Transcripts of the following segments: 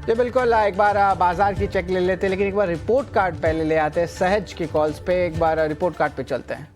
जी बिल्कुल, एक बार बाजार की चेक ले लेते हैं, लेकिन एक बार रिपोर्ट कार्ड पहले ले आते हैं सहज की कॉल्स पे। एक बार रिपोर्ट कार्ड पे चलते हैं।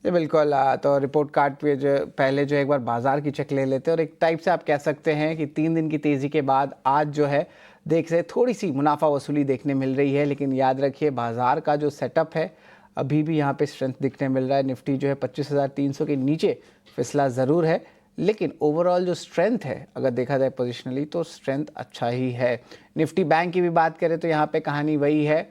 जी बिल्कुल, तो रिपोर्ट कार्ड पे जो पहले जो एक बार बाजार की चेक ले लेते हैं, और एक टाइप से आप कह सकते हैं कि 3 दिन की तेज़ी के बाद आज जो है देख से थोड़ी सी मुनाफा वसूली देखने मिल रही है। लेकिन याद रखिए, बाजार का जो सेटअप है अभी भी यहाँ पे स्ट्रेंथ दिखने मिल रहा है। निफ्टी जो है 25,300 के नीचे फिसला ज़रूर है, लेकिन ओवरऑल जो स्ट्रेंथ है अगर देखा जाए पोजिशनली तो स्ट्रेंथ अच्छा ही है। निफ्टी बैंक की भी बात करें तो यहाँ पे कहानी वही है,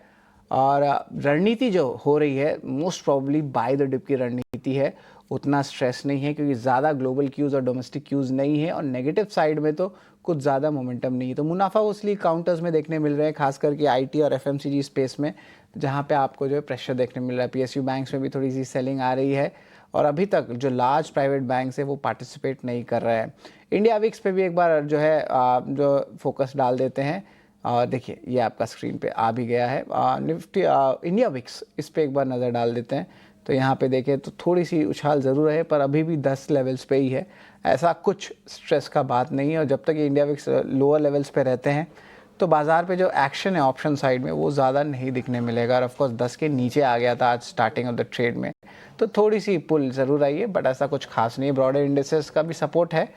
और रणनीति जो हो रही है most probably buy the dip की रणनीति है। उतना स्ट्रेस नहीं है क्योंकि ज़्यादा ग्लोबल क्यूज़ और डोमेस्टिक क्यूज़ नहीं है, और नेगेटिव साइड में तो कुछ ज़्यादा मोमेंटम नहीं है। तो मुनाफा वसूली काउंटर्स में देखने मिल रहे हैं, खास करके आईटी और एफएमसीजी स्पेस में, जहाँ पे आपको जो है प्रेशर देखने मिल रहा है। पीएसयू बैंक्स में भी थोड़ी सी सेलिंग आ रही है, और अभी तक जो लार्ज प्राइवेट बैंक्स है वो पार्टिसिपेट नहीं कर रहे हैं। इंडिया विक्स पे भी एक बार जो है जो फोकस डाल देते हैं। देखिए, ये आपका स्क्रीन पे आ भी गया है निफ्टी इंडिया विक्स, इस पे एक बार नज़र डाल देते हैं। तो यहाँ पे देखें तो थोड़ी सी उछाल ज़रूर है, पर अभी भी 10 लेवल्स पे ही है। ऐसा कुछ स्ट्रेस का बात नहीं है, और जब तक ये इंडिया विक्स लोअर लेवल्स पे रहते हैं तो बाज़ार पे जो एक्शन है ऑप्शन साइड में वो ज़्यादा नहीं दिखने मिलेगा। और ऑफकोर्स 10 के नीचे आ गया था आज स्टार्टिंग ऑफ द ट्रेड में, तो थोड़ी सी पुल ज़रूर आई है, बट ऐसा कुछ खास नहीं है। ब्रॉडर इंडेक्सेस का भी सपोर्ट है,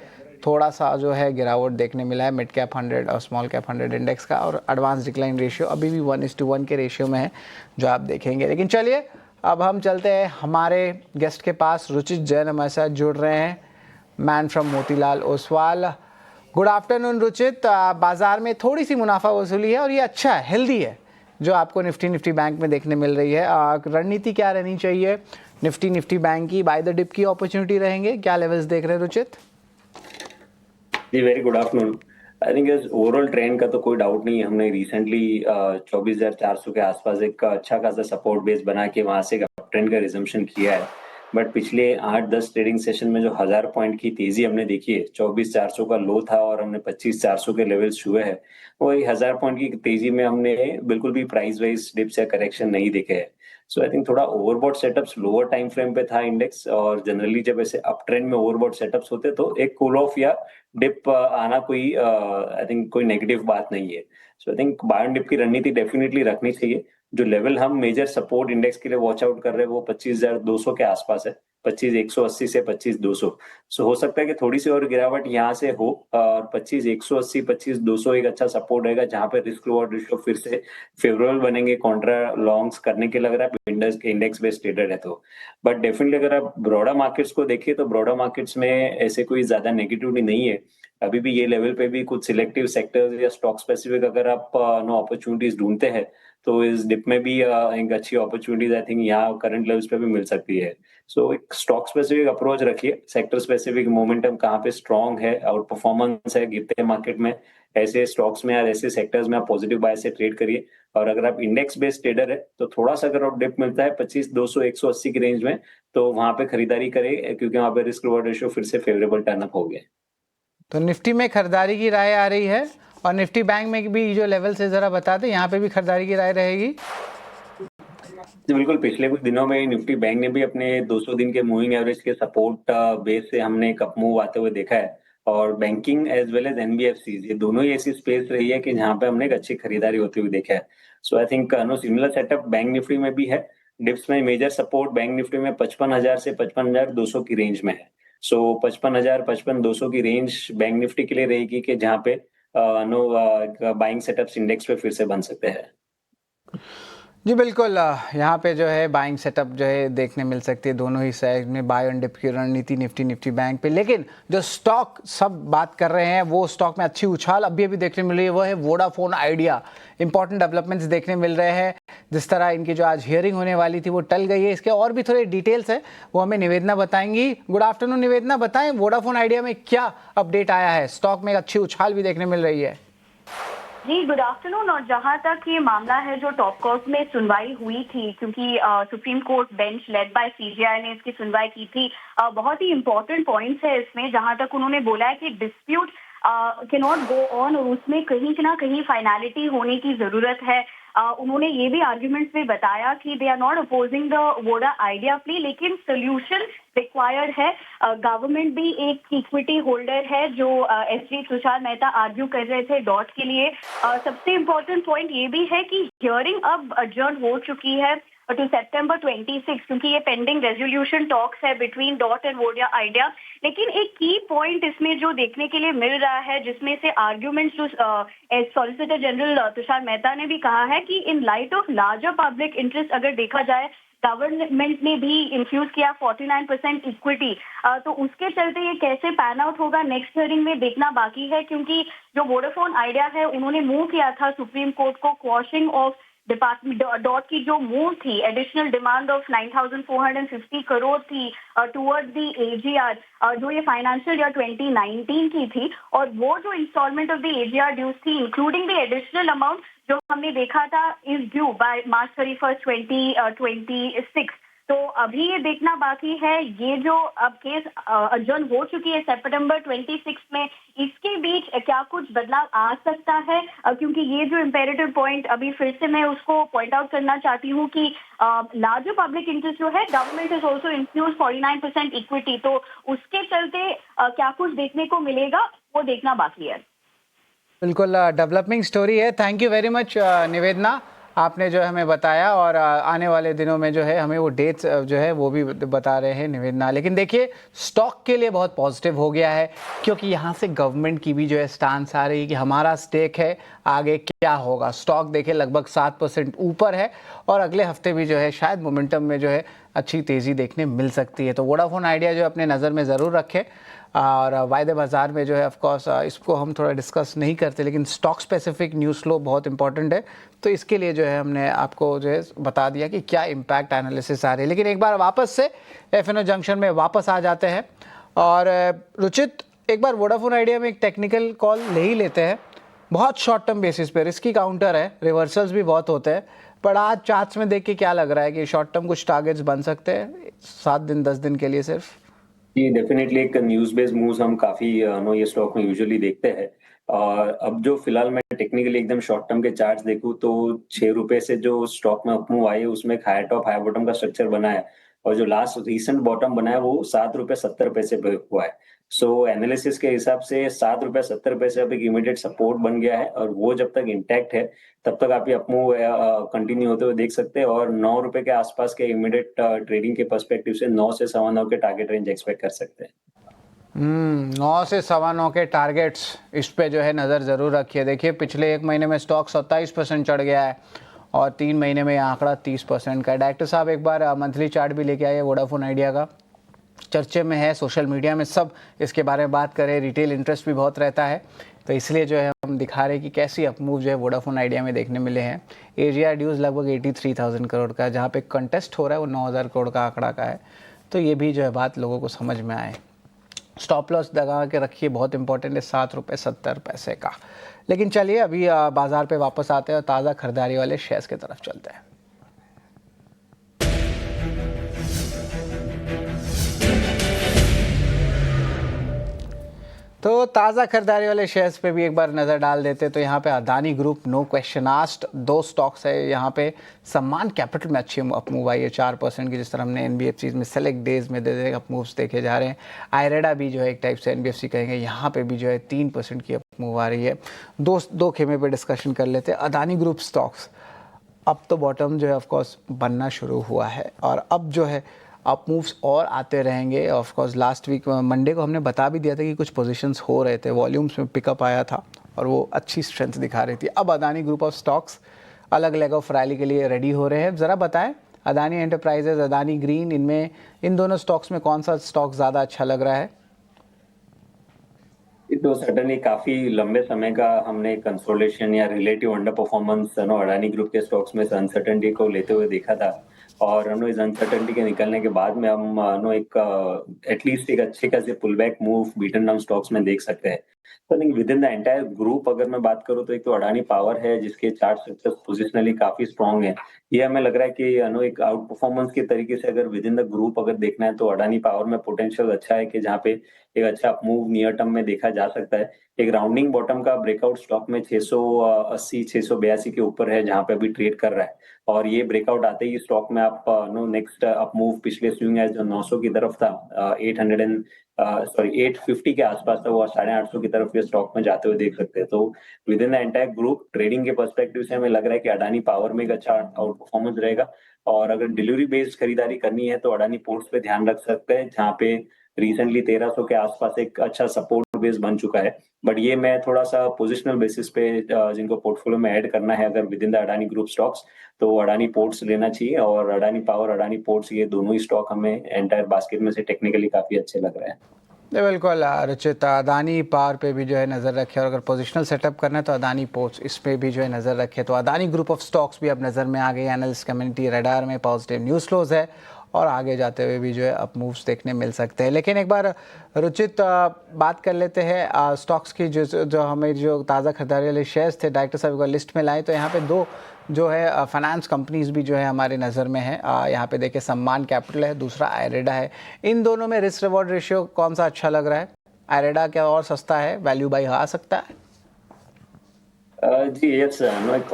थोड़ा सा जो है गिरावट देखने मिला है मिड कैप 100 और स्मॉल कैप 100 इंडेक्स का, और एडवांस डिक्लाइन रेशियो अभी भी 1:1 के रेशियो में है जो आप देखेंगे। लेकिन चलिए, अब हम चलते हैं हमारे गेस्ट के पास। रुचित जैन हमारे साथ जुड़ रहे हैं, man from Motilal Oswal. Good afternoon Ruchit. बाजार में थोड़ी सी मुनाफा वसूली है, और ये अच्छा है, हेल्दी है, जो आपको निफ्टी बैंक में देखने मिल रही है। रणनीति क्या रहनी चाहिए निफ्टी बैंक की? बाय द डिप की अपॉर्चुनिटी रहेंगे, क्या लेवल्स देख रहे हैं रुचित? जी very good afternoon. I think इस ओवरऑल ट्रेंड का तो कोई डाउट नहीं है। हमने रिसेंटली 24,400 के आसपास एक अच्छा खासा सपोर्ट बेस बना के वहां से अप ट्रेंड का रिजम्पशन किया है। बट पिछले 8-10 ट्रेडिंग सेशन में जो 1000 पॉइंट की तेजी हमने देखी है, 24,400 का लो था और हमने 25,400 के लेवल्स छुए हैं। वही 1000 पॉइंट की तेजी में हमने बिल्कुल भी प्राइस वाइज डिप्स या करेक्शन नहीं देखे है। सो आई थिंक थोड़ा overbought setups lower time frame पे था इंडेक्स, और जनरली जब ऐसे अप ट्रेंड में ओवरबॉट सेटअप्स होते तो एक कूल ऑफ या डिप आना कोई आई थिंक कोई नेगेटिव बात नहीं है। So I think buy and dip की रणनीति डेफिनेटली रखनी चाहिए। जो लेवल हम मेजर सपोर्ट इंडेक्स के लिए वॉच आउट कर रहे हैं वो 25,200 के आसपास है, 25,180 से 25,200। सो हो सकता है कि थोड़ी सी और गिरावट यहाँ से हो, और 25,180 25,200 एक अच्छा सपोर्ट रहेगा जहां पे रिस्क रिवॉर्ड रेशियो फिर से फेवरेबल बनेंगे कॉन्ट्रा लॉन्ग्स करने के। लग रहा है इंडेक्स बेस्ड ट्रेडर है तो। बट डेफिनेटली अगर आप ब्रॉडर मार्केट्स को देखिए तो ब्रॉडर मार्केट्स में ऐसे कोई ज्यादा नेगेटिविटी नहीं है। अभी भी ये लेवल पे भी कुछ सिलेक्टिव सेक्टर्स या स्टॉक स्पेसिफिक अगर आप नो अपॉर्चुनिटीज ढूंढते हैं तो इस डिप में भी एक अच्छी अपॉर्चुनिटीज आई थिंक यहाँ करंट लेवल्स पे भी मिल सकती है। सो एक स्टॉक स्पेसिफिक अप्रोच रखिए, सेक्टर स्पेसिफिक मोमेंटम कहाँ पे स्ट्रांग है, आउट परफॉर्मेंस है गिरते मार्केट में, ऐसे स्टॉक्स में या ऐसे सेक्टर्स में आप पॉजिटिव बाय से ट्रेड करिए। और अगर आप इंडेक्स बेस्ड ट्रेडर है तो थोड़ा सा अगर आप डिप मिलता है 25,200 180 की रेंज में तो वहां पे खरीदारी करें, क्योंकि वहां पे रिस्क रिवॉर्ड रेशियो फिर से फेवरेबल टर्न अप हो गया। तो निफ्टी में खरीदारी की राय आ रही है, और निफ्टी बैंक में भी जो लेवल से ज़रा बता दें, यहाँ पे भी खरीदारी की राय रहेगी? जी बिल्कुल, पिछले कुछ दिनों में निफ्टी बैंक ने भी अपने 200 दिन के मूविंग एवरेज के सपोर्ट बेस से हमने एक अप मूव आते हुए देखा है। और banking as well as NBFC ये दोनों ही ऐसी स्पेस रही है कि जहां पे हमने एक अच्छी खरीदारी होती हुई देखा है। So I think no similar setup bank Nifty में भी है। डिप्स में मेजर सपोर्ट बैंक निफ्टी में 55,000 से 55,200 की रेंज में है। सो 55,000 55,200 की रेंज बैंक निफ्टी के लिए रहेगी कि जहाँ पे नो बाइंग सेटअप्स इंडेक्स पे फिर से बन सकते हैं। जी बिल्कुल, यहाँ पे जो है बाइंग सेटअप जो है देखने मिल सकती है दोनों ही साइड में, बाय एंड डिप की रणनीति निफ्टी बैंक पे। लेकिन जो स्टॉक सब बात कर रहे हैं वो स्टॉक में अच्छी उछाल अभी देखने मिल रही है, वो है वोडाफोन आइडिया। इंपॉर्टेंट डेवलपमेंट्स देखने मिल रहे हैं, जिस तरह इनकी जो आज हियरिंग होने वाली थी वो टल गई है। इसके और भी थोड़े डिटेल्स है, वो हमें निवेदना बताएंगी। गुड आफ्टरनून निवेदना, बताएं वोडाफोन आइडिया में क्या अपडेट आया है? स्टॉक में अच्छी उछाल भी देखने मिल रही है। जी गुड आफ्टरनून। और जहां तक ये मामला है जो टॉप कोर्ट में सुनवाई हुई थी, क्योंकि supreme court bench led by CJI ने इसकी सुनवाई की थी, बहुत ही इंपॉर्टेंट पॉइंट्स है इसमें। जहां तक उन्होंने बोला है कि dispute can not go on, और उसमें कहीं ना कहीं फाइनलिटी होने की जरूरत है। उन्होंने ये भी आर्ग्यूमेंट्स में बताया कि they are not opposing the Voda Idea play, लेकिन सोल्यूशन रिक्वायर्ड है। गवर्नमेंट भी एक इक्विटी होल्डर है, जो एसजी तुषार मेहता आर्ग्यू कर रहे थे डॉट के लिए। सबसे इम्पोर्टेंट पॉइंट ये भी है कि हियरिंग अब अडजर्न हो चुकी है टू सितंबर 26, क्योंकि ये पेंडिंग रेजोल्यूशन टॉक्स है between dot and Voda idea. लेकिन एक की पॉइंट इसमें जो देखने के लिए मिल रहा है, जिसमें से आर्ग्यूमेंट्स जो सॉलिसिटर जनरल तुषार मेहता ने भी कहा है कि in light of larger public interest अगर देखा जाए, गवर्नमेंट ने भी इन्फ्यूज किया 49% इक्विटी, तो उसके चलते ये कैसे पैन आउट होगा नेक्स्ट हियरिंग में देखना बाकी है, क्योंकि जो वोडाफोन आइडिया है उन्होंने मूव किया था सुप्रीम कोर्ट को क्वॉशिंग ऑफ डिपार्टमेंट डॉट की जो मूव थी, एडिशनल डिमांड ऑफ 9,450 करोड़ थी टुवर्ड्स द एजीआर, जो ये फाइनेंशियल ईयर 2019 की थी, और वो जो instalment of the AGR dues थी इंक्लूडिंग द एडिशनल अमाउंट जो हमने देखा था इज ड्यू बाय मार्च 31, 2026। तो अभी ये देखना बाकी है, ये जो अब केस अडजर्न हो चुकी है सितंबर 26 में, इसके बीच क्या कुछ बदलाव आ सकता है, क्योंकि ये जो इम्पेरेटिव पॉइंट अभी फिर से मैं उसको पॉइंट आउट करना चाहती हूँ कि लार्जर पब्लिक इंटरेस्ट जो है, government is also infuse 49% equity, तो उसके चलते क्या कुछ देखने को मिलेगा वो देखना बाकी है। बिल्कुल डेवलपिंग स्टोरी है। थैंक यू वेरी मच निवेदना, आपने जो है हमें बताया, और आने वाले दिनों में जो है हमें वो डेट्स जो है वो भी बता रहे हैं निवेदना। लेकिन देखिए, स्टॉक के लिए बहुत पॉजिटिव हो गया है, क्योंकि यहाँ से गवर्नमेंट की भी जो है स्टांस आ रही है कि हमारा स्टेक है, आगे क्या होगा। स्टॉक देखिए लगभग 7% ऊपर है, और अगले हफ्ते भी जो है शायद मोमेंटम में जो है अच्छी तेज़ी देखने मिल सकती है। तो वोडाफोन आइडिया जो अपने नज़र में ज़रूर रखें, और वायदे बाज़ार में जो है ऑफ कोर्स इसको हम थोड़ा डिस्कस नहीं करते, लेकिन स्टॉक स्पेसिफिक न्यूज़ फ्लो बहुत इंपॉर्टेंट है, तो इसके लिए जो है हमने आपको जो है बता दिया कि क्या इम्पैक्ट एनालिसिस आ रही है। लेकिन एक बार वापस से एफएनओ जंक्शन में वापस आ जाते हैं, और रुचित, एक बार वोडाफोन आइडिया में एक टेक्निकल कॉल ले ही लेते हैं। बहुत शॉर्ट टर्म बेसिस पे रिस्की काउंटर है, रिवर्सल्स भी बहुत होते हैं, पर आज चार्ट्स में देख के क्या लग रहा है कि शॉर्ट टर्म कुछ टारगेट्स बन सकते हैं 7 दिन 10 दिन के लिए सिर्फ? जी, डेफिनेटली एक न्यूज बेस्ड मूव्स हम काफी ये स्टॉक में यूजुअली देखते हैं। और अब जो फिलहाल मैं टेक्निकली एकदम शॉर्ट टर्म के चार्ट्स देखूं तो 6 रुपए से जो स्टॉक में अपमूव आई है, उसमें एक हाई टॉप हाई बॉटम का स्ट्रक्चर बना है, और जो लास्ट रिसेंट बॉटम बना है वो 7 रुपए 70 पैसे पे हुआ है। सो एनालिसिस के हिसाब से 7 रुपए 70 पैसे अब एक इमीडिएट सपोर्ट बन गया है, और वो जब तक इंटैक्ट है तब तक आप ये अपमूव कंटिन्यू होते हुए देख सकते हैं। और 9 रुपए के आसपास के इमीडिएट ट्रेडिंग के पर्सपेक्टिव से 9 से 9.25 के टारगेट रेंज एक्सपेक्ट कर सकते हैं। 9 से 9.25 के टारगेट्स, इस पे जो है नज़र ज़रूर रखिए। देखिए, पिछले 1 महीने में स्टॉक 27% चढ़ गया है, और 3 महीने में यह आंकड़ा 30% का है। डायरेक्टर साहब एक बार मंथली चार्ट भी लेके आइए वोडाफोन आइडिया का, चर्चे में है, सोशल मीडिया में सब इसके बारे में बात करें, रिटेल इंटरेस्ट भी बहुत रहता है, तो इसलिए जो है हम दिखा रहे हैं कि कैसी अपमूव जो है वोडाफोन आइडिया में देखने मिले हैं। एजीआर ड्यूज लगभग 83,000 करोड़ का, जहाँ पे कंटेस्ट हो रहा है वो 9,000 करोड़ का आंकड़ा का है, तो ये भी जो है बात लोगों को समझ में आए। स्टॉप लॉस लगा के रखिए, बहुत इंपॉर्टेंट है, 7 रुपये 70 पैसे का। लेकिन चलिए अभी बाजार पे वापस आते हैं और ताज़ा खरीदारी वाले शेयर्स की तरफ चलते हैं। तो ताज़ा खरीदारी वाले शेयर्स पे भी एक बार नज़र डाल देते, तो यहाँ पे Adani group no question asked, 2 stocks है यहाँ पे। सम्मान कैपिटल में अच्छी अपमूव आई है 4% की, जिस तरह हमने एनबीएफसी में सेलेक्ट डेज में दे अपमूव्स देखे जा रहे हैं। आयरेडा भी जो है एक टाइप से एनबीएफसी कहेंगे, यहाँ पे भी जो है 3% की अपमूव आ रही है। दो खेमे पे डिस्कशन कर लेते हैं। अदानी ग्रुप स्टॉक्स अब तो बॉटम जो है ऑफकोर्स बनना शुरू हुआ है, और अब जो है अप मूव्स और आते रहेंगे। Of course last week Monday को हमने बता भी दिया था कि कुछ पोजीशंस हो रहे थे, वॉल्यूम्स में पिकअप आया था और वो अच्छी स्ट्रेंथ दिखा रही थी। अब अदानी ग्रुप ऑफ स्टॉक्स अलग लेग ऑफ रैली के लिए रेडी हो रहे हैं। ज़रा बताएं, अदानी एंटरप्राइजेज, अदानी ग्रीन, इनमें इन दोनों स्टॉक्स में कौन सा स्टॉक ज़्यादा अच्छा लग रहा है? तो सर्टनली काफी लंबे समय का हमने कंसोलिडेशन या relative under performance Adani group के स्टॉक्स में अनसर्टेनिटी को लेते हुए देखा था, और इस अनसर्टेनिटी के निकलने के बाद में हम एक एटलीस्ट एक अच्छे खासे pull back move beaten down stocks में देख सकते हैं। तो नहीं, within the entire group अगर मैं बात करूँ तो एक तो अडानी पावर है जिसके चार्ट स्ट्रक्चर्स पोजिशनली काफी स्ट्रांग है। ये हमें लग रहा है कि एक आउट परफॉर्मेंस के तरीके से अगर विद इन द ग्रुप अगर देखना है तो अडानी पावर में पोटेंशियल अच्छा है कि जहाँ पे एक अच्छा मूव नियर टर्म में देखा जा सकता है। एक राउंडिंग बॉटम का ब्रेकआउट स्टॉक में 680 682 के ऊपर है जहाँ पे अभी ट्रेड कर रहा है, और ये ब्रेकआउट आते ही स्टॉक में आप नेक्स्ट अप मूव पिछले स्विंग है जो 900 की तरफ था, 850 के आसपास था, वो 850 की तरफ ये स्टॉक में जाते हुए देख सकते हैं। तो with in the entire group trading के पर्सपेक्टिव से हमें लग रहा है कि अडानी पावर में एक अच्छा आउट परफॉर्मेंस रहेगा, और अगर डिलीवरी बेस्ड खरीदारी करनी है तो अडानी पोर्ट्स पे ध्यान रख सकते हैं जहाँ पे रिसेंटली 1300 के आसपास एक अच्छा सपोर्ट बेस बन चुका है। बट ये मैं थोड़ा सा पोजिशनल बेसिस पे जिनको पोर्टफोलियो में ऐड करना है अगर with in the Adani group stocks, तो अडानी पोर्ट्स लेना चाहिए, और अडानी पावर अडानी पोर्ट्स ये दोनों ही स्टॉक हमें एंटायर बास्केट में से टेक्निकली काफी अच्छे लग रहे हैं। बिल्कुल रुचित, अदानी पावर पे भी जो है नज़र रखे, और अगर पोजिशनल सेटअप करना है तो अदानी पोर्ट्स इस पे भी जो है नज़र रखे। तो अदानी ग्रुप ऑफ स्टॉक्स भी अब नज़र में आ गए, एनालिस्ट कम्युनिटी रडार में पॉजिटिव न्यूज़ फ्लोज है, और आगे जाते हुए भी जो है अप मूव्स देखने मिल सकते हैं। लेकिन एक बार रुचित बात कर लेते हैं स्टॉक्स की, जो हमें जो ताज़ा खरीदारी वाले शेयर्स थे डायरेक्टर साहब को लिस्ट में लाए, तो यहाँ पे दो जो है फाइनेंस कंपनीज भी जो है हमारे नज़र में है। यहाँ पे देखिए सम्मान कैपिटल है, दूसरा आयरेडा है। इन दोनों में रिस्क रिवॉर्ड रेशियो कौन सा अच्छा लग रहा है? आयरेडा क्या और सस्ता है, वैल्यू बाई आ सकता है? जी yes,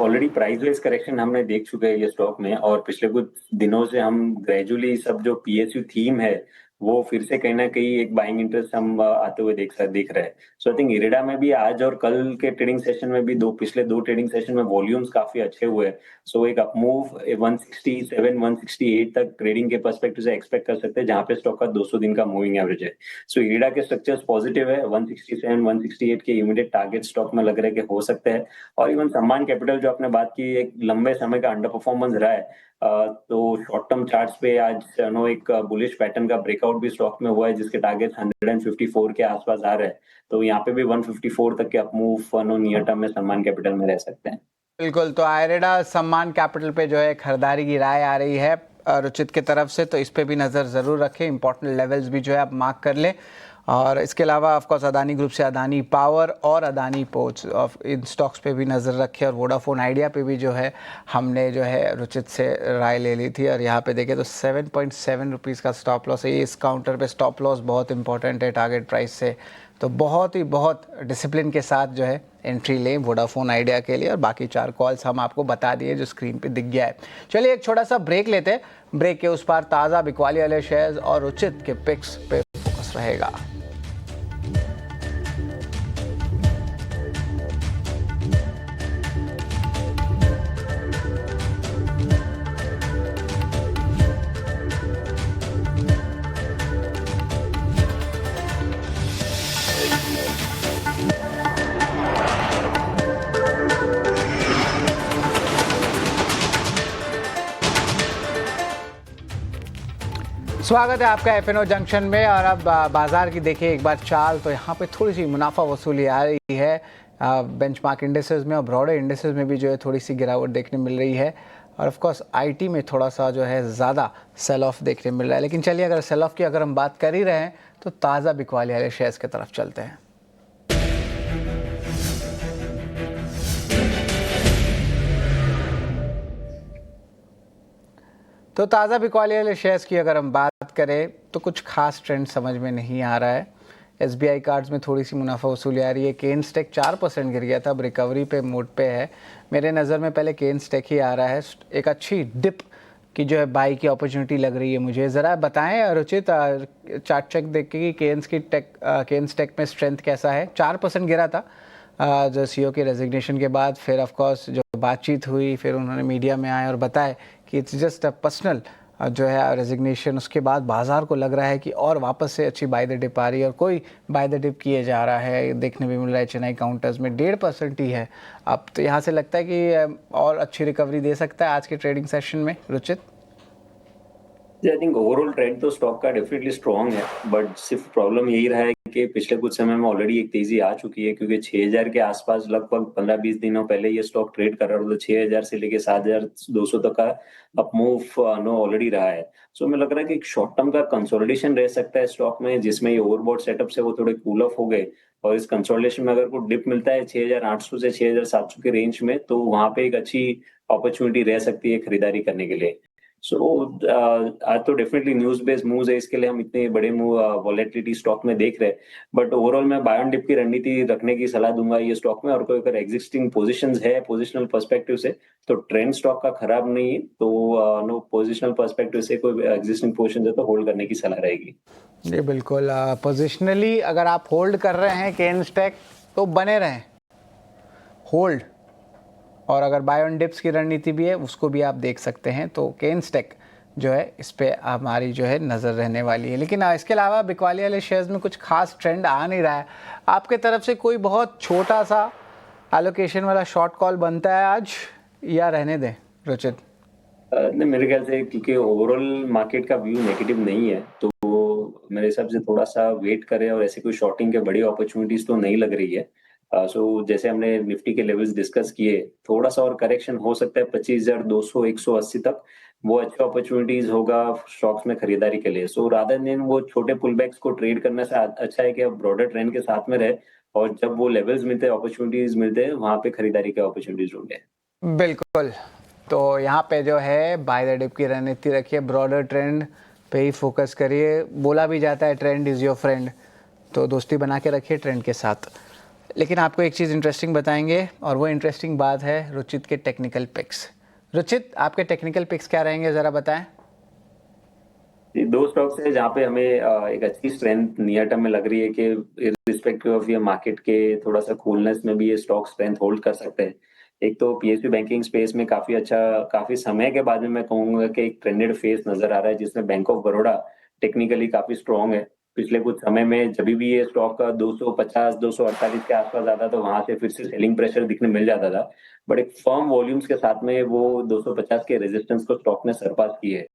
already price wise correction हमने देख चुके हैं ये स्टॉक में, और पिछले कुछ दिनों से हम ग्रेजुअली सब जो पीएसयू थीम है वो फिर से कहीं ना कहीं एक बाइंग इंटरेस्ट हम आते हुए देख रहे हैं। सो आई थिंक इरेडा में भी आज और कल के ट्रेडिंग सेशन में भी पिछले दो ट्रेडिंग सेशन में वॉल्यूम्स काफी अच्छे हुए। सो एक अप मूव 167 168 तक ट्रेडिंग के पर्सपेक्टिव से एक्सपेक्ट कर सकते हैं, जहां पे स्टॉक का 200 दिन का मूविंग एवरेज है। सो इरेडा के स्ट्रक्चर्स पॉजिटिव है, 167 168 के इमीडिएट टारगेट स्टॉक में लग रहा है कि हो सकते हैं। और इवन सम्मान कैपिटल जो आपने बात की, एक लंबे समय का अंडर परफॉर्मेंस रहा है, तो शॉर्ट टर्म चार्ट्स पे आज एक बुलिश पैटर्न का ब्रेकआउट भी स्टॉक में हुआ है जिसके टारगेट 154 के आसपास आ रहे हैं। तो यहाँ पे भी 154 तक के अप मूव नियर टर्म में सम्मान कैपिटल में रह सकते हैं। बिल्कुल, तो आयरेडा सम्मान कैपिटल पे जो है खरीदारी की राय आ रही है रुचित की तरफ से, तो इस पे भी नज़र ज़रूर रखें। इंपॉर्टेंट लेवल्स भी जो है आप मार्क कर लें। और इसके अलावा ऑफकोर्स अदानी ग्रुप से अदानी पावर और अदानी पोर्ट्स इन स्टॉक्स पे भी नज़र रखें, और वोडाफोन आइडिया पे भी जो है हमने जो है रुचित से राय ले ली थी। और यहाँ पे देखें तो 7.7 रुपीज़ का स्टॉप लॉस है। इस काउंटर पे स्टॉप लॉस बहुत इंपॉर्टेंट है टारगेट प्राइस से, तो बहुत डिसिप्लिन के साथ जो है एंट्री लें वोडाफोन आइडिया के लिए। और बाकी 4 कॉल्स हम आपको बता दिए जो स्क्रीन पे दिख गया है। चलिए एक छोटा सा ब्रेक लेते हैं, ब्रेक के उस पार ताज़ा बिकवाली वाले शेयर्स और रुचित के पिक्स पे फोकस रहेगा। स्वागत है आपका एफएनओ जंक्शन में। और अब बाजार की देखिए एक बार चाल, तो यहाँ पे थोड़ी सी मुनाफा वसूली आ रही है बेंचमार्क इंडेसेस में, और ब्रॉडर इंडेसेस में भी जो है थोड़ी सी गिरावट देखने मिल रही है। और ऑफ कोर्स आईटी में थोड़ा सा जो है ज़्यादा सेल ऑफ देखने मिल रहा है। लेकिन चलिए अगर सेल ऑफ की अगर हम बात कर ही रहे हैं तो ताज़ा बिकवाली वाले शेयर्स की तरफ चलते हैं। तो ताज़ा बिकवाली वाले शेयर्स की अगर हम बात करें तो कुछ खास ट्रेंड समझ में नहीं आ रहा है। एसबीआई कार्ड्स में थोड़ी सी मुनाफा वसूली आ रही है। केन्स टेक 4% गिर गया था, अब रिकवरी पे मोड पे है। मेरे नज़र में पहले केन्स टेक ही आ रहा है। एक अच्छी डिप की जो है बाई की अपॉर्चुनिटी लग रही है मुझे। ज़रा बताएं रुचित, चार्ट चेक देख के केन्स टेक में स्ट्रेंथ कैसा है? 4% गिरा था जो सीईओ के रेजिग्नेशन के बाद। फिर ऑफ कोर्स जो बातचीत हुई, फिर उन्होंने मीडिया में आए और बताए कि इट्स जस्ट अ पर्सनल जो है रेजिग्नेशन। उसके बाद बाजार को लग रहा है कि और वापस से अच्छी बाय द डिप आ रही है, और कोई बाय द डिप किए जा रहा है, देखने भी मिल रहा है चेन्नई काउंटर्स में 1.5% ही है। अब तो यहाँ से लगता है कि और अच्छी रिकवरी दे सकता है आज के ट्रेडिंग सेशन में Ruchit. I think overall trend तो स्टॉक का डेफिनेटली स्ट्रांग है, बट सिर्फ प्रॉब्लम यही रहा है कि पिछले कुछ समय में ऑलरेडी एक तेजी आ चुकी है, क्योंकि 6000 के आसपास लगभग 15-20 दिनों पहले ये स्टॉक ट्रेड कर रहा था, तो 6000 से लेके 7200 तक का अप मूव नो ऑलरेडी रहा है। सो हमें लग रहा है कि एक शॉर्ट टर्म का कंसोलिडेशन रह सकता है स्टॉक में, जिसमें ये ओवरबॉट सेटअप से वो थोड़े कूल ऑफ हो गए, और इस कंसोलिडेशन में अगर कोई डिप मिलता है 6800 से 6700 के रेंज में, तो वहां पे एक अच्छी अपॉर्चुनिटी रह सकती है खरीदारी करने के लिए। सो आज तो डेफिनेटली न्यूज बेस्ड मूव्स है, इसके लिए हम इतने बड़े मूव वॉलेटिलिटी स्टॉक में देख रहे हैं। बट ओवरऑल मैं बाय ऑन डिप की रणनीति रखने की सलाह दूंगा ये स्टॉक में, और कोई अगर एग्जिस्टिंग पोजीशंस है पोजिशनल पर्सपेक्टिव से, तो ट्रेंड स्टॉक का खराब नहीं है, तो नो पोजिशनल पर्सपेक्टिव से कोई एग्जिस्टिंग पोजीशन है तो होल्ड करने की सलाह रहेगी। जी बिल्कुल, पोजिशनली अगर आप होल्ड कर रहे हैं केन स्टैक तो बने रहें होल्ड, और अगर बाय ऑन डिप्स की रणनीति भी है उसको भी आप देख सकते हैं। तो केन स्टैक जो है इस पे हमारी जो है नज़र रहने वाली है। लेकिन इसके अलावा बिकवाली वाले शेयर्स में कुछ खास ट्रेंड आ नहीं रहा है। आपके तरफ से कोई बहुत छोटा सा एलोकेशन वाला शॉर्ट कॉल बनता है आज, या रहने दें रुचित? नहीं, मेरे ख्याल से क्योंकि ओवरऑल मार्केट का व्यू नेगेटिव नहीं है, तो मेरे हिसाब से थोड़ा सा वेट करें, और ऐसे कोई शॉर्टिंग के बड़ी अपॉर्चुनिटीज तो नहीं लग रही है। सो जैसे हमने निफ्टी के लेवल्स डिस्कस किए, थोड़ा सा और करेक्शन हो सकता है 25,200 180 तक, वो अच्छे अपॉर्चुनिटीज होगा स्टॉक्स में खरीदारी के लिए। सो रादर देन वो छोटे पुलबैक्स को ट्रेड करने से अच्छा है कि आप ब्रॉडर ट्रेंड के साथ में रहे, और जब वो लेवल्स मिलते हैं, अपॉर्चुनिटीज मिलते हैं, वहां पे खरीदारी के अपॉर्चुनिटीज ढूंढे। बिल्कुल, तो यहाँ पे जो है बाय द डिप की रणनीति रखिए, ब्रॉडर ट्रेंड पे ही फोकस करिए। बोला भी जाता है ट्रेंड इज़ योर फ्रेंड, तो दोस्ती बना के रखिए ट्रेंड के साथ। लेकिन आपको एक चीज़ इंटरेस्टिंग बताएंगे, और वो इंटरेस्टिंग बात है रुचित के टेक्निकल पिक्स। रुचित, आपके टेक्निकल पिक्स क्या रहेंगे, ज़रा बताएं। दो स्टॉक्स है जहाँ पे हमें एक अच्छी स्ट्रेंथ नियर टर्म में लग रही है कि इर्रिस्पेक्टिव ऑफ ये मार्केट के थोड़ा सा कूलनेस में भी ये स्टॉक स्ट्रेंथ होल्ड कर सकते हैं। एक तो पीएसयू बैंकिंग स्पेस में काफी अच्छा, काफी समय के बाद में मैं कहूंगा कि एक ट्रेंडेड फेस नजर आ रहा है, जिसमें बैंक ऑफ बड़ौदा टेक्निकली काफी स्ट्रॉन्ग है। पिछले कुछ समय में जब भी ये स्टॉक का 250 248 के आसपास आता, तो वहां से फिर से सेलिंग प्रेशर दिखने मिल जाता था, बट एक फर्म वॉल्यूम्स के साथ में वो 250 के रेजिस्टेंस को स्टॉक ने सरपास की है।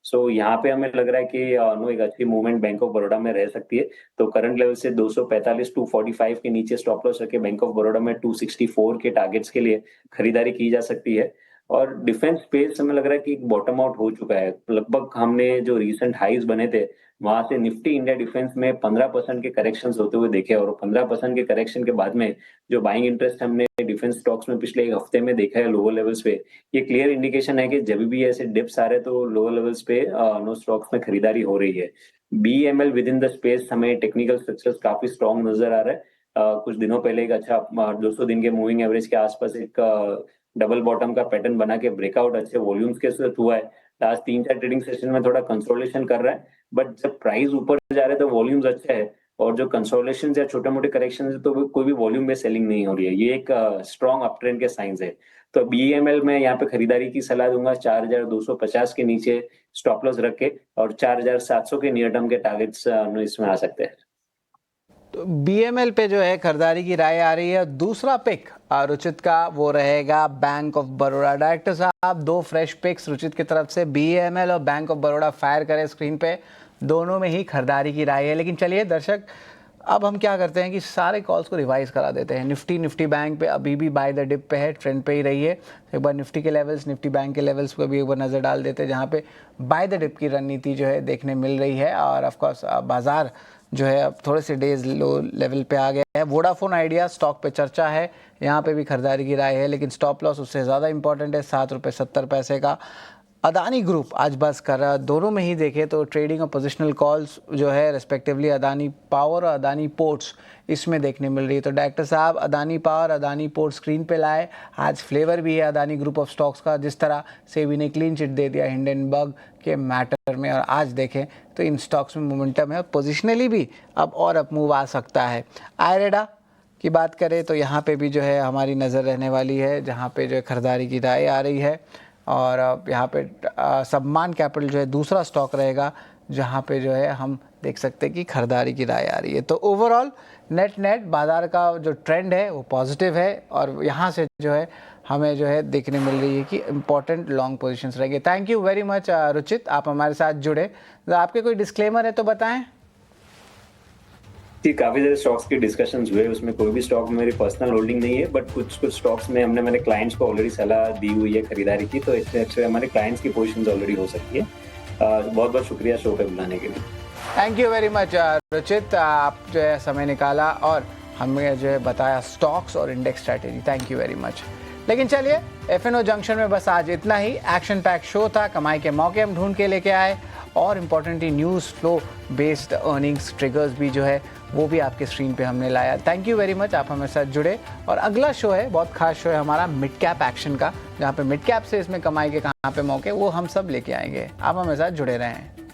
सो यहाँ पे हमें लग रहा है कि नो एक अच्छी मूवमेंट बैंक ऑफ बड़ौदा में रह सकती है। तो करंट लेवल से 245 245 के नीचे स्टॉप लॉस रखे बैंक ऑफ बड़ौदा में 264 के टारगेट्स के लिए खरीदारी की जा सकती है। और डिफेंस स्पेस हमें लग रहा है कि बॉटम आउट हो चुका है। लगभग हमने जो रिसेंट हाईज बने थे, वहां से निफ्टी इंडिया डिफेंस में 15% के करेक्शंस होते हुए देखे, और 15% के करेक्शन के बाद में जो बाइंग इंटरेस्ट हमने डिफेंस स्टॉक्स में पिछले एक हफ्ते में देखा है लोअर लेवल्स पे, ये क्लियर इंडिकेशन है कि जब भी ऐसे डिप्स आ रहे हैं तो लोअर लेवल्स पे नो स्टॉक्स में खरीदारी हो रही है। BML with in the space हमें टेक्निकल स्ट्रक्चर्स काफी स्ट्रॉन्ग नजर आ रहा है। कुछ दिनों पहले एक अच्छा 200 दिन के मूविंग एवरेज के आसपास एक डबल बॉटम का पैटर्न बना के ब्रेकआउट अच्छे वॉल्यूम्स के साथ हुआ है। लास्ट 3-4 ट्रेडिंग सेशन में थोड़ा कंसोलिडेशन कर रहा है, बट जब प्राइस ऊपर जा रहे हैं तो वॉल्यूम्स अच्छा है, और जो कंसोलिडेशन या छोटे मोटे करेक्शन है तो कोई भी वॉल्यूम में सेलिंग नहीं हो रही है। ये एक स्ट्रॉन्ग अप ट्रेंड के साइंस है। तो बीएमएल में यहाँ पे खरीदारी की सलाह दूंगा 4250 के नीचे स्टॉप लॉस रख के, और 4700 के नियर टर्म के टारगेट्स इसमें आ सकते हैं। तो बीएमएल पे जो है खरीदारी की राय आ रही है। दूसरा पिक रुचित का वो रहेगा बैंक ऑफ बड़ौदा। डायरेक्टर साहब, दो फ्रेश पिक्स रुचित की तरफ से, बीएमएल और बैंक ऑफ बड़ौदा फायर करें स्क्रीन पे, दोनों में ही खरीदारी की राय है। लेकिन चलिए दर्शक, अब हम क्या करते हैं कि सारे कॉल्स को रिवाइज करा देते हैं। निफ्टी बैंक पे अभी भी बाय द डिप पे है, ट्रेंड पे ही रही है। एक बार निफ्टी के लेवल्स, निफ्टी बैंक के लेवल्स पे भी एक बार नज़र डाल देते हैं, जहाँ पे बाय द डिप की रणनीति जो है देखने मिल रही है। और ऑफकोर्स बाजार जो है अब थोड़े से डेज लो लेवल पे आ गया है। वोडाफोन आइडिया स्टॉक पे चर्चा है, यहाँ पे भी खरीदारी की राय है, लेकिन स्टॉप लॉस उससे ज़्यादा इंपॉर्टेंट है, 7.70 का। अदानी ग्रुप आज बस कर रहा है। दोनों में ही देखें तो ट्रेडिंग और पोजिशनल कॉल्स जो है रिस्पेक्टिवली अदानी पावर और अदानी पोर्ट्स इसमें देखने मिल रही है। तो डायरेक्टर साहब, Adani power, Adani port screen पे लाए। आज फ्लेवर भी है अदानी ग्रुप ऑफ स्टॉक्स का, जिस तरह सेबी ने क्लीन चिट दे दिया हिंडनबर्ग के मैटर में, और आज देखें तो इन स्टॉक्स में मोमेंटम है, पोजिशनली भी अब और अप मूव आ सकता है। आयरेडा की बात करें तो यहाँ पे भी जो है हमारी नज़र रहने वाली है, जहाँ पे जो है खरीदारी की राय आ रही है। और यहाँ पे सम्मान कैपिटल जो है दूसरा स्टॉक रहेगा, जहाँ पे जो है हम देख सकते हैं कि खरीदारी की राय आ रही है। तो ओवरऑल नेट बाज़ार का जो ट्रेंड है वो पॉजिटिव है, और यहाँ से जो है हमें जो है देखने मिल रही है कि इंपॉर्टेंट लॉन्ग पोजीशंस रहेंगे। Thank you very much Ruchit, आप हमारे साथ जुड़े। तो आपके कोई डिस्क्लेमर है तो बताएं। जी, काफी सारे स्टॉक्स के डिस्कशंस हुए, उसमें कोई भी स्टॉक में मेरी पर्सनल होल्डिंग नहीं है, बट कुछ स्टॉक्स में हमने मेरे क्लाइंट्स को ऑलरेडी सलाह दी हुई है खरीदारी की, तो इससे अच्छे हमारे क्लाइंट्स की पोजीशंस ऑलरेडी हो सकती है। बहुत बहुत शुक्रिया शो पे बुलाने के लिए। Thank you very much Ruchit, आप जो है समय निकाला और हमें जो है बताया स्टॉक्स और index strategy. Thank you very much. लेकिन चलिए, FNO जंक्शन में बस आज इतना ही। एक्शन पैक शो था, कमाई के मौके हम ढूंढ के लेके आए और importantly news flow based earnings triggers भी जो है वो भी आपके स्क्रीन पे हमने लाया। थैंक यू वेरी मच, आप हमारे साथ जुड़े। और अगला शो है, बहुत खास शो है हमारा मिड कैप एक्शन का, जहाँ पे मिड कैप से इसमें कमाई के कहाँ पे मौके वो हम सब लेके आएंगे। आप हमारे साथ जुड़े रहें।